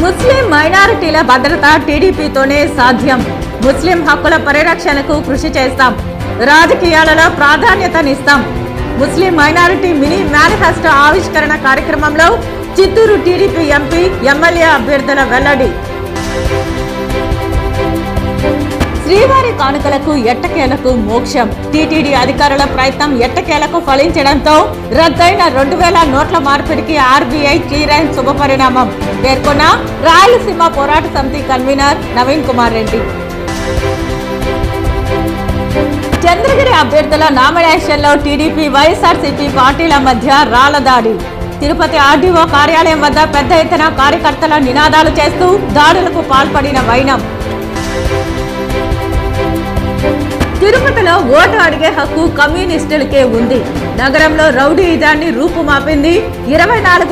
ముస్లిం మైనారిటీల భద్రత టీడీపీతోనే సాధ్యం. ముస్లిం హక్కుల పరిరక్షణకు కృషి చేస్తాం. రాజకీయాలలో ప్రాధాన్యతనిస్తాం. ముస్లిం మైనారిటీ మినీ మేనిఫెస్టో ఆవిష్కరణ కార్యక్రమంలో చిత్తూరు టీడీపీ ఎంపీ, ఎమ్మెల్యే అభ్యర్థుల వెల్లడి. శ్రీవారి కానుకలకు ఎట్టకేలకు మోక్షం. టీటీడీ అధికారుల ప్రయత్నం ఎట్టకేలకు ఫలించడంతో రద్దయిన 2000 నోట్ల మార్పిడికి ఆర్బీఐ క్లియరెన్స్ శుభపరిణామం పేర్కొన్న రాయలసీమ పోరాట సమితి కన్వీనర్ నవీన్ కుమార్ రెడ్డి. చంద్రగిరి అభ్యర్థుల నామినేషన్లో టీడీపీ, వైఎస్ఆర్సీపీ పార్టీల మధ్య రాళ్లదాడి. తిరుపతి ఆర్డీఓ కార్యాలయం వద్ద పెద్ద ఎత్తున కార్యకర్తల నినాదాలు చేస్తూ దాడులకు పాల్పడిన వైనం. తిరుపతిలో ఓటు అడిగే హక్కు కమ్యూనిస్టులకే ఉంది. నగరంలో రౌడీయిజాన్ని రూపుమాపింది 24